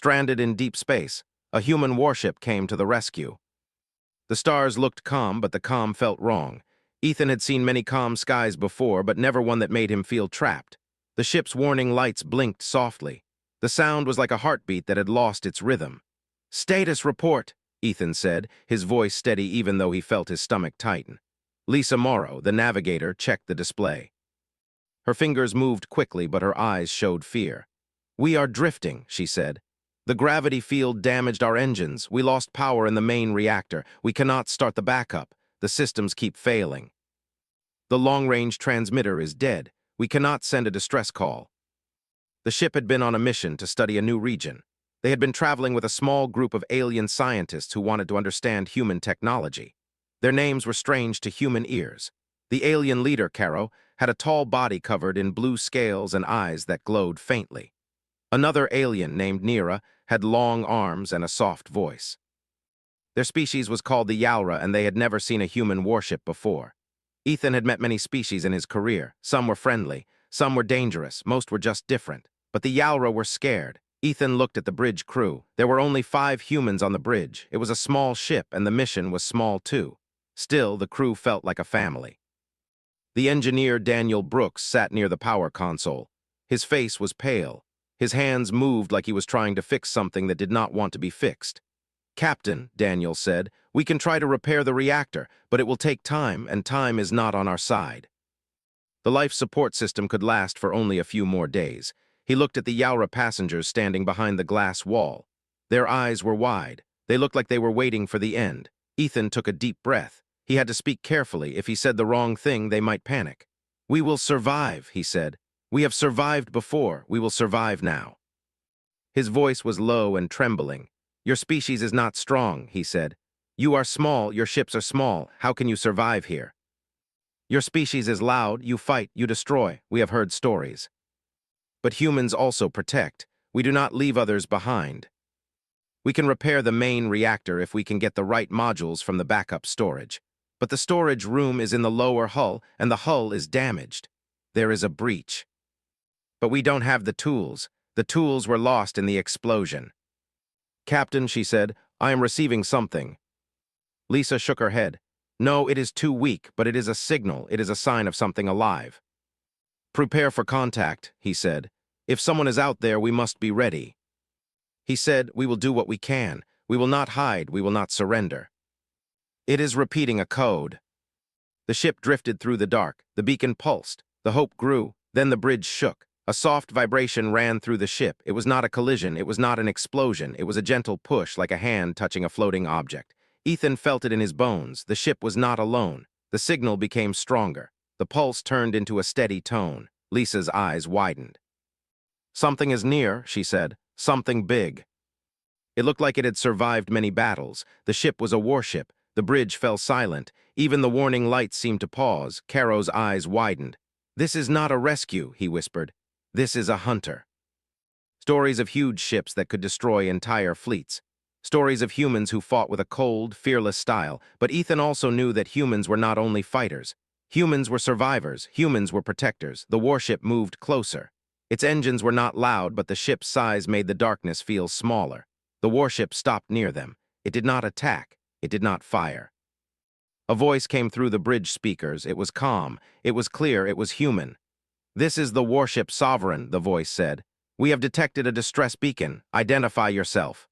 Stranded in deep space, a human warship came to the rescue. The stars looked calm, but the calm felt wrong. Ethan had seen many calm skies before, but never one that made him feel trapped. The ship's warning lights blinked softly. The sound was like a heartbeat that had lost its rhythm. "Status report," Ethan said, his voice steady even though he felt his stomach tighten. Lisa Morrow, the navigator, checked the display. Her fingers moved quickly, but her eyes showed fear. "We are drifting," she said. "The gravity field damaged our engines. We lost power in the main reactor. We cannot start the backup. The systems keep failing. The long-range transmitter is dead. We cannot send a distress call." The ship had been on a mission to study a new region. They had been traveling with a small group of alien scientists who wanted to understand human technology. Their names were strange to human ears. The alien leader, Caro, had a tall body covered in blue scales and eyes that glowed faintly. Another alien, named Nira, had long arms and a soft voice. Their species was called the Yalra, and they had never seen a human warship before. Ethan had met many species in his career. Some were friendly, some were dangerous, most were just different. But the Yalra were scared. Ethan looked at the bridge crew. There were only 5 humans on the bridge. It was a small ship, and the mission was small too. Still, the crew felt like a family. The engineer, Daniel Brooks, sat near the power console. His face was pale. His hands moved like he was trying to fix something that did not want to be fixed. "Captain," Daniel said, "we can try to repair the reactor, but it will take time, and time is not on our side." The life support system could last for only a few more days. He looked at the Yaura passengers standing behind the glass wall. Their eyes were wide. They looked like they were waiting for the end. Ethan took a deep breath. He had to speak carefully. If he said the wrong thing, they might panic. "We will survive," he said. "We have survived before. We will survive now." His voice was low and trembling. "Your species is not strong," he said. "You are small. Your ships are small. How can you survive here? Your species is loud. You fight. You destroy. We have heard stories. But humans also protect. We do not leave others behind. We can repair the main reactor if we can get the right modules from the backup storage. But the storage room is in the lower hull, and the hull is damaged. There is a breach. But we don't have the tools. The tools were lost in the explosion." "Captain," she said, "I am receiving something." Lisa shook her head. "No, it is too weak, but it is a signal. It is a sign of something alive." "Prepare for contact," he said. "If someone is out there, we must be ready." He said, "We will do what we can. We will not hide. We will not surrender." It is repeating a code. The ship drifted through the dark. The beacon pulsed. The hope grew. Then the bridge shook. A soft vibration ran through the ship. It was not a collision. It was not an explosion. It was a gentle push, like a hand touching a floating object. Ethan felt it in his bones. The ship was not alone. The signal became stronger. The pulse turned into a steady tone. Lisa's eyes widened. "Something is near," she said. "Something big." It looked like it had survived many battles. The ship was a warship. The bridge fell silent. Even the warning lights seemed to pause. Caro's eyes widened. "This is not a rescue," he whispered. "This is a hunter." Stories of huge ships that could destroy entire fleets. Stories of humans who fought with a cold, fearless style. But Ethan also knew that humans were not only fighters. Humans were survivors. Humans were protectors. The warship moved closer. Its engines were not loud, but the ship's size made the darkness feel smaller. The warship stopped near them. It did not attack. It did not fire. A voice came through the bridge speakers. It was calm. It was clear. It was human. "This is the warship Sovereign," the voice said. "We have detected a distress beacon. Identify yourself."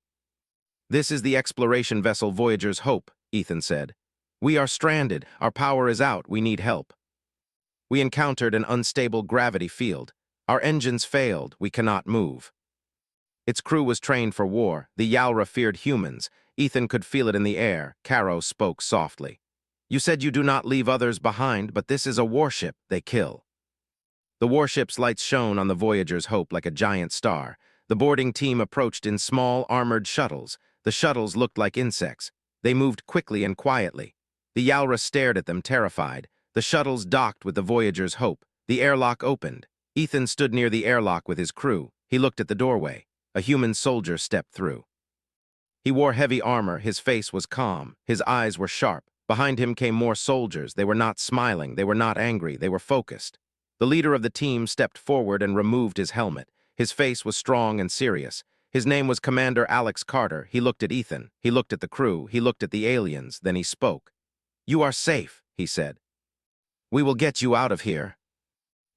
"This is the exploration vessel Voyager's Hope," Ethan said. "We are stranded. Our power is out. We need help. We encountered an unstable gravity field. Our engines failed. We cannot move." Its crew was trained for war. The Yalra feared humans. Ethan could feel it in the air. Caro spoke softly. "You said you do not leave others behind, but this is a warship. They kill." The warship's lights shone on the Voyager's Hope like a giant star. The boarding team approached in small, armored shuttles. The shuttles looked like insects. They moved quickly and quietly. The Yalra stared at them, terrified. The shuttles docked with the Voyager's Hope. The airlock opened. Ethan stood near the airlock with his crew. He looked at the doorway. A human soldier stepped through. He wore heavy armor. His face was calm. His eyes were sharp. Behind him came more soldiers. They were not smiling. They were not angry. They were focused. The leader of the team stepped forward and removed his helmet. His face was strong and serious. His name was Commander Alex Carter. He looked at Ethan. He looked at the crew. He looked at the aliens. Then he spoke. "You are safe," he said. "We will get you out of here."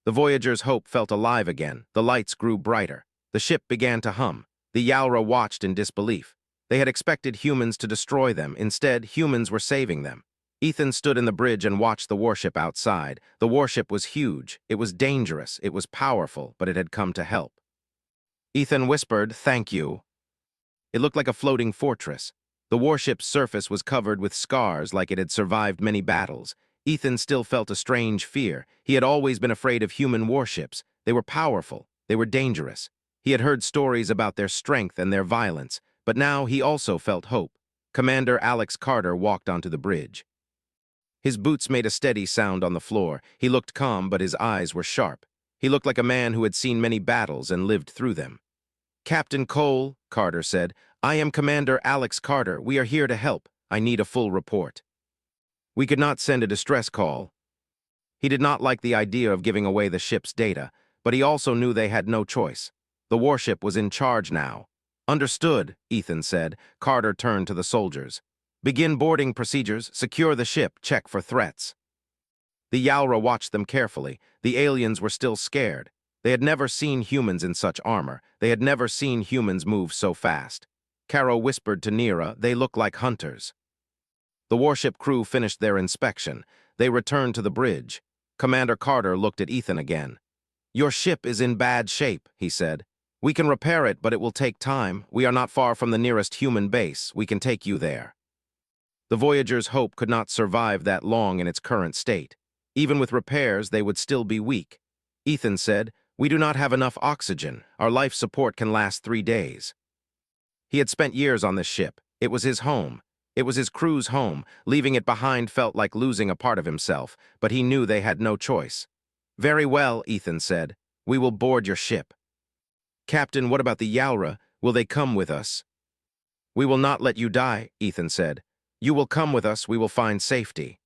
The Voyager's hope felt alive again. The lights grew brighter. The ship began to hum. The Yaura watched in disbelief. They had expected humans to destroy them. Instead, humans were saving them. Ethan stood in the bridge and watched the warship outside. The warship was huge. It was dangerous. It was powerful, but it had come to help. Ethan whispered, "Thank you." It looked like a floating fortress. The warship's surface was covered with scars like it had survived many battles. Ethan still felt a strange fear. He had always been afraid of human warships. They were powerful. They were dangerous. He had heard stories about their strength and their violence, but now he also felt hope. Commander Alex Carter walked onto the bridge. His boots made a steady sound on the floor. He looked calm, but his eyes were sharp. He looked like a man who had seen many battles and lived through them. "Captain Cole," Carter said, "I am Commander Alex Carter. We are here to help. I need a full report." We could not send a distress call. He did not like the idea of giving away the ship's data, but he also knew they had no choice. The warship was in charge now. "Understood," Ethan said. Carter turned to the soldiers. "Begin boarding procedures, secure the ship, check for threats." The Yaura watched them carefully. The aliens were still scared. They had never seen humans in such armor. They had never seen humans move so fast. Caro whispered to Nira, "They look like hunters." The warship crew finished their inspection. They returned to the bridge. Commander Carter looked at Ethan again. "Your ship is in bad shape," he said. "We can repair it, but it will take time. We are not far from the nearest human base. We can take you there." The Voyager's hope could not survive that long in its current state. Even with repairs, they would still be weak. Ethan said, "We do not have enough oxygen. Our life support can last 3 days." He had spent years on this ship. It was his home. It was his crew's home. Leaving it behind felt like losing a part of himself, but he knew they had no choice. "Very well," Ethan said. "We will board your ship." "Captain, what about the Yaura? Will they come with us?" "We will not let you die," Ethan said. "You will come with us. We will find safety."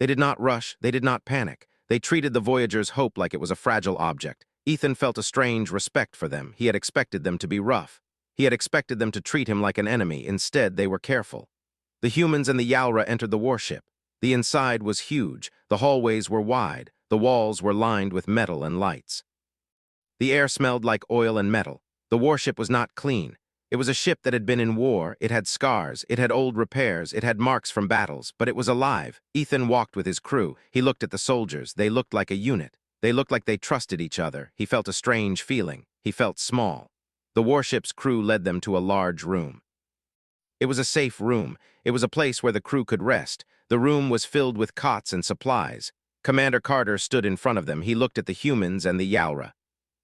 They did not rush. They did not panic. They treated the Voyager's hope like it was a fragile object. Ethan felt a strange respect for them. He had expected them to be rough. He had expected them to treat him like an enemy. Instead, they were careful. The humans and the Yaura entered the warship. The inside was huge. The hallways were wide. The walls were lined with metal and lights. The air smelled like oil and metal. The warship was not clean. It was a ship that had been in war. It had scars. It had old repairs. It had marks from battles, but it was alive. Ethan walked with his crew. He looked at the soldiers. They looked like a unit. They looked like they trusted each other. He felt a strange feeling. He felt small. The warship's crew led them to a large room. It was a safe room. It was a place where the crew could rest. The room was filled with cots and supplies. Commander Carter stood in front of them. He looked at the humans and the Yaura.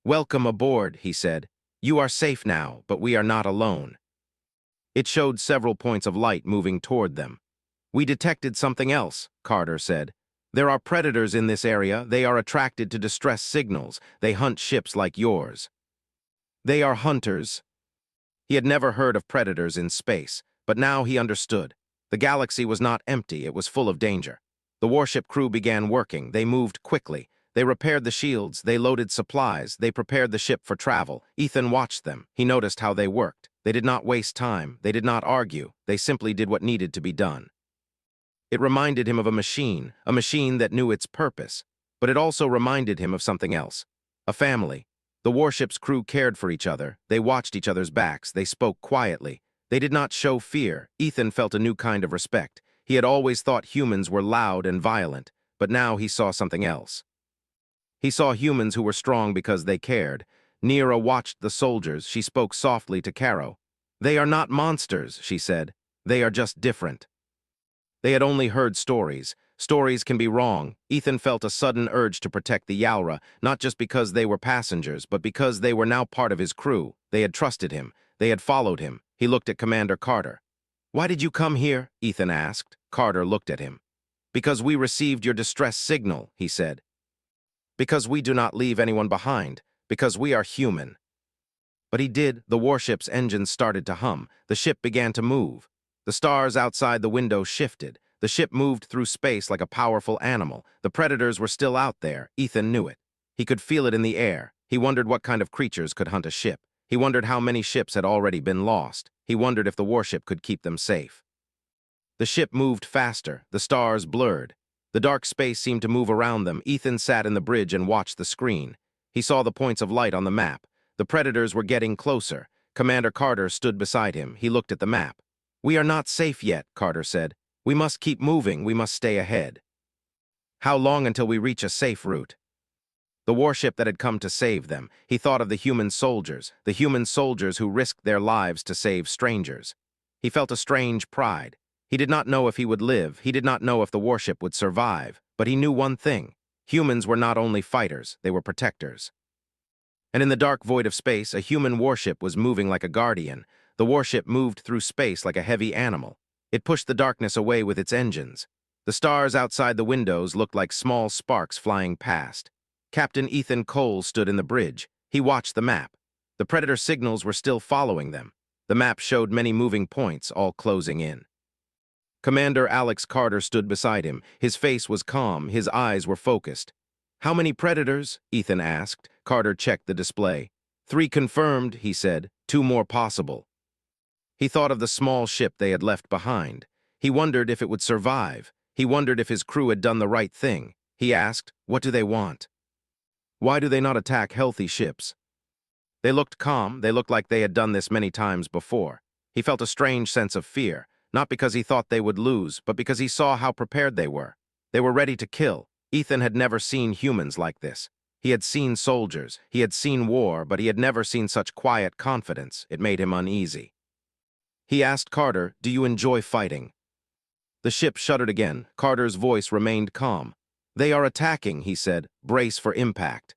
"Welcome aboard," he said. "You are safe now, but we are not alone." It showed several points of light moving toward them. "We detected something else," Carter said. "There are predators in this area. They are attracted to distress signals. They hunt ships like yours." "They are hunters." He had never heard of predators in space, but now he understood. The galaxy was not empty. It was full of danger. The warship crew began working. They moved quickly. They repaired the shields, they loaded supplies, they prepared the ship for travel. Ethan watched them. He noticed how they worked. They did not waste time. They did not argue. They simply did what needed to be done. It reminded him of a machine that knew its purpose. But it also reminded him of something else. A family. The warship's crew cared for each other. They watched each other's backs. They spoke quietly. They did not show fear. Ethan felt a new kind of respect. He had always thought humans were loud and violent, but now he saw something else. He saw humans who were strong because they cared. Nira watched the soldiers. She spoke softly to Caro. "They are not monsters," she said. "They are just different." They had only heard stories. Stories can be wrong. Ethan felt a sudden urge to protect the Yaura, not just because they were passengers, but because they were now part of his crew. They had trusted him. They had followed him. He looked at Commander Carter. "Why did you come here?" Ethan asked. Carter looked at him. "Because we received your distress signal," he said. "Because we do not leave anyone behind. Because we are human." But he did. The warship's engines started to hum. The ship began to move. The stars outside the window shifted. The ship moved through space like a powerful animal. The predators were still out there. Ethan knew it. He could feel it in the air. He wondered what kind of creatures could hunt a ship. He wondered how many ships had already been lost. He wondered if the warship could keep them safe. The ship moved faster, the stars blurred. The dark space seemed to move around them. Ethan sat in the bridge and watched the screen. He saw the points of light on the map. The predators were getting closer. Commander Carter stood beside him. He looked at the map. "We are not safe yet," Carter said. "We must keep moving. We must stay ahead." "How long until we reach a safe route?" The warship that had come to save them. He thought of the human soldiers who risked their lives to save strangers. He felt a strange pride. He did not know if he would live. He did not know if the warship would survive. But he knew one thing. Humans were not only fighters, they were protectors. And in the dark void of space, a human warship was moving like a guardian. The warship moved through space like a heavy animal. It pushed the darkness away with its engines. The stars outside the windows looked like small sparks flying past. Captain Ethan Cole stood in the bridge. He watched the map. The predator signals were still following them. The map showed many moving points, all closing in. Commander Alex Carter stood beside him. His face was calm, his eyes were focused. "How many predators?" Ethan asked. Carter checked the display. "3 confirmed," he said. 2 more possible." He thought of the small ship they had left behind. He wondered if it would survive. He wondered if his crew had done the right thing. He asked, "What do they want? Why do they not attack healthy ships?" They looked calm. They looked like they had done this many times before. He felt a strange sense of fear. Not because he thought they would lose, but because he saw how prepared they were. They were ready to kill. Ethan had never seen humans like this. He had seen soldiers, he had seen war, but he had never seen such quiet confidence. It made him uneasy. He asked Carter, "Do you enjoy fighting?" The ship shuddered again. Carter's voice remained calm. "They are attacking," he said. "Brace for impact."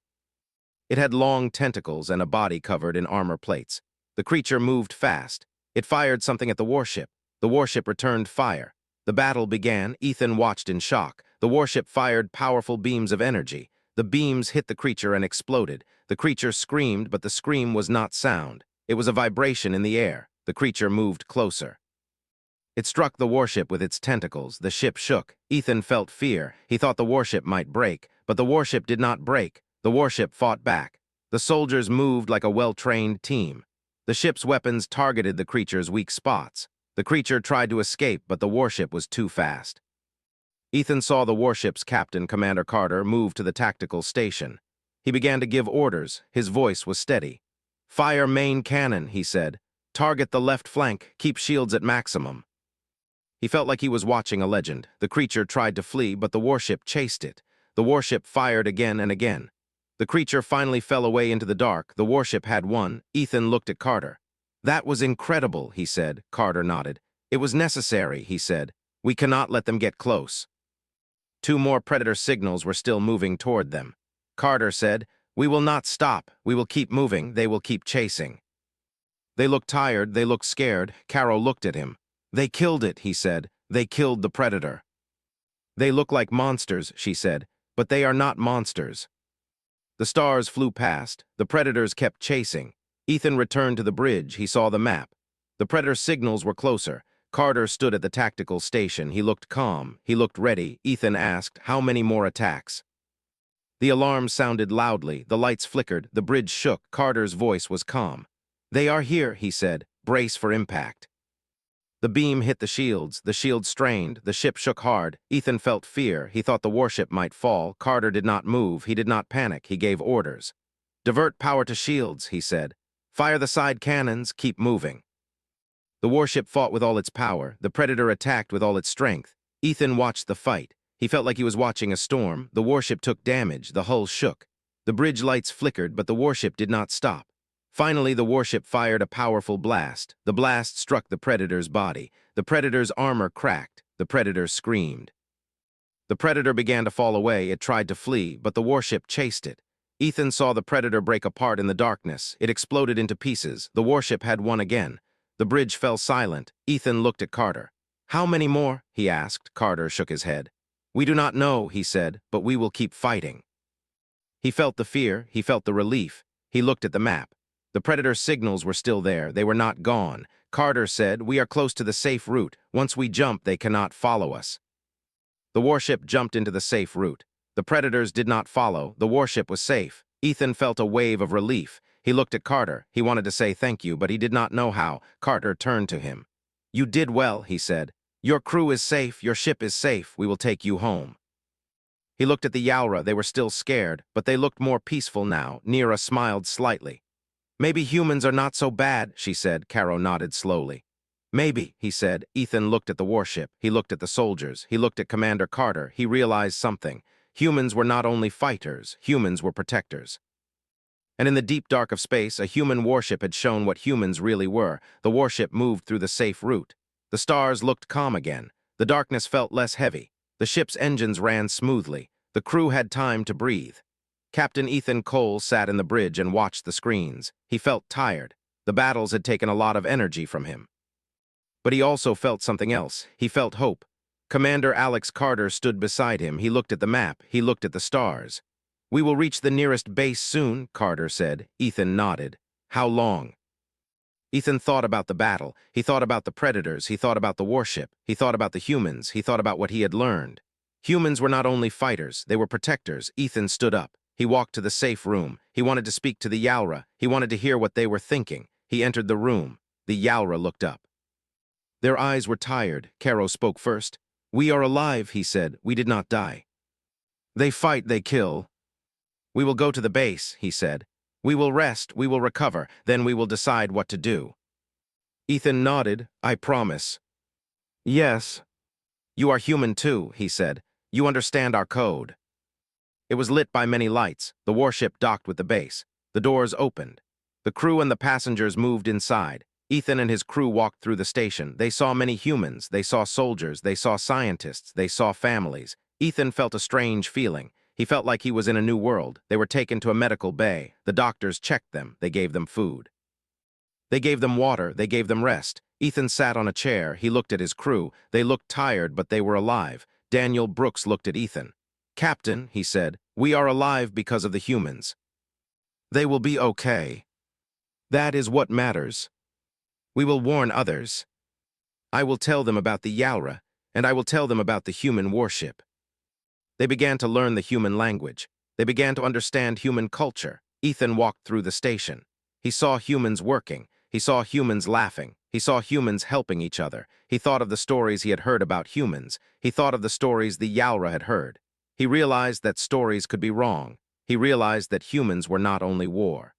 It had long tentacles and a body covered in armor plates. The creature moved fast. It fired something at the warship. The warship returned fire. The battle began. Ethan watched in shock. The warship fired powerful beams of energy. The beams hit the creature and exploded. The creature screamed, but the scream was not sound. It was a vibration in the air. The creature moved closer. It struck the warship with its tentacles. The ship shook. Ethan felt fear. He thought the warship might break, but the warship did not break. The warship fought back. The soldiers moved like a well-trained team. The ship's weapons targeted the creature's weak spots. The creature tried to escape, but the warship was too fast. Ethan saw the warship's captain, Commander Carter, move to the tactical station. He began to give orders. His voice was steady. "Fire main cannon," he said. "Target the left flank. Keep shields at maximum." He felt like he was watching a legend. The creature tried to flee, but the warship chased it. The warship fired again and again. The creature finally fell away into the dark. The warship had won. Ethan looked at Carter. "That was incredible," he said. Carter nodded. "It was necessary," he said. "We cannot let them get close." 2 more predator signals were still moving toward them. Carter said, "We will not stop. We will keep moving. They will keep chasing." They looked tired. They looked scared. Carol looked at him. "They killed it," he said. "They killed the predator." "They look like monsters," she said, "but they are not monsters." The stars flew past. The predators kept chasing. Ethan returned to the bridge. He saw the map. The predator signals were closer. Carter stood at the tactical station. He looked calm. He looked ready. Ethan asked, "How many more attacks?" The alarm sounded loudly. The lights flickered. The bridge shook. Carter's voice was calm. "They are here," he said. "Brace for impact." The beam hit the shields. The shields strained. The ship shook hard. Ethan felt fear. He thought the warship might fall. Carter did not move. He did not panic. He gave orders. "Divert power to shields," he said. "Fire the side cannons. Keep moving." The warship fought with all its power. The predator attacked with all its strength. Ethan watched the fight. He felt like he was watching a storm. The warship took damage. The hull shook. The bridge lights flickered, but the warship did not stop. Finally, the warship fired a powerful blast. The blast struck the predator's body. The predator's armor cracked. The predator screamed. The predator began to fall away. It tried to flee, but the warship chased it. Ethan saw the predator break apart in the darkness. It exploded into pieces. The warship had won again. The bridge fell silent. Ethan looked at Carter. "How many more?" he asked. Carter shook his head. "We do not know," he said, "but we will keep fighting." He felt the fear. He felt the relief. He looked at the map. The predator signals were still there. They were not gone. Carter said, "We are close to the safe route. Once we jump, they cannot follow us." The warship jumped into the safe route. The predators did not follow. The warship was safe. Ethan felt a wave of relief. He looked at Carter. He wanted to say thank you, but he did not know how. Carter turned to him. "You did well," he said. "Your crew is safe. Your ship is safe. We will take you home." He looked at the Yaura. They were still scared, but they looked more peaceful now. Neera smiled slightly. "Maybe humans are not so bad," she said. Caro nodded slowly. "Maybe," he said. Ethan looked at the warship. He looked at the soldiers. He looked at Commander Carter. He realized something. Humans were not only fighters, humans were protectors. And in the deep dark of space, a human warship had shown what humans really were. The warship moved through the safe route. The stars looked calm again. The darkness felt less heavy. The ship's engines ran smoothly. The crew had time to breathe. Captain Ethan Cole sat in the bridge and watched the screens. He felt tired. The battles had taken a lot of energy from him. But he also felt something else. He felt hope. Commander Alex Carter stood beside him. He looked at the map. He looked at the stars. "We will reach the nearest base soon," Carter said. Ethan nodded. "How long?" Ethan thought about the battle. He thought about the predators. He thought about the warship. He thought about the humans. He thought about what he had learned. Humans were not only fighters, they were protectors. Ethan stood up. He walked to the safe room. He wanted to speak to the Yaura. He wanted to hear what they were thinking. He entered the room. The Yaura looked up. Their eyes were tired. Caro spoke first. "We are alive," he said. "We did not die." "They fight, they kill." "We will go to the base," he said. "We will rest, we will recover, then we will decide what to do." Ethan nodded. "I promise." "Yes." "You are human too," he said. "You understand our code." It was lit by many lights. The warship docked with the base. The doors opened. The crew and the passengers moved inside. Ethan and his crew walked through the station. They saw many humans. They saw soldiers. They saw scientists. They saw families. Ethan felt a strange feeling. He felt like he was in a new world. They were taken to a medical bay. The doctors checked them. They gave them food. They gave them water. They gave them rest. Ethan sat on a chair. He looked at his crew. They looked tired, but they were alive. Daniel Brooks looked at Ethan. "Captain," he said, "we are alive because of the humans. They will be okay. That is what matters. We will warn others. I will tell them about the Yaura, and I will tell them about the human warship." They began to learn the human language. They began to understand human culture. Ethan walked through the station. He saw humans working. He saw humans laughing. He saw humans helping each other. He thought of the stories he had heard about humans. He thought of the stories the Yaura had heard. He realized that stories could be wrong. He realized that humans were not only war.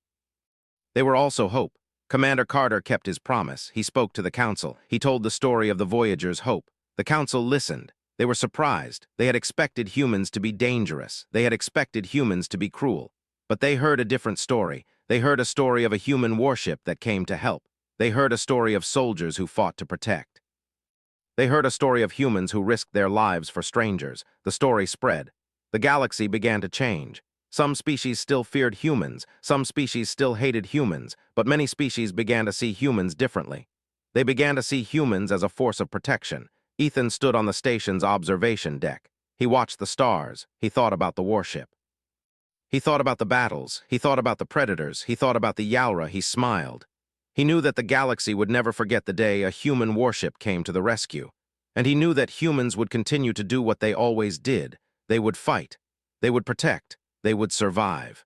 They were also hope. Commander Carter kept his promise. He spoke to the council. He told the story of the Voyager's hope. The council listened. They were surprised. They had expected humans to be dangerous. They had expected humans to be cruel. But they heard a different story. They heard a story of a human warship that came to help. They heard a story of soldiers who fought to protect. They heard a story of humans who risked their lives for strangers. The story spread. The galaxy began to change. Some species still feared humans, some species still hated humans, but many species began to see humans differently. They began to see humans as a force of protection. Ethan stood on the station's observation deck. He watched the stars. He thought about the warship. He thought about the battles. He thought about the predators. He thought about the Yaura. He smiled. He knew that the galaxy would never forget the day a human warship came to the rescue. And he knew that humans would continue to do what they always did. They would fight. They would protect. They would survive.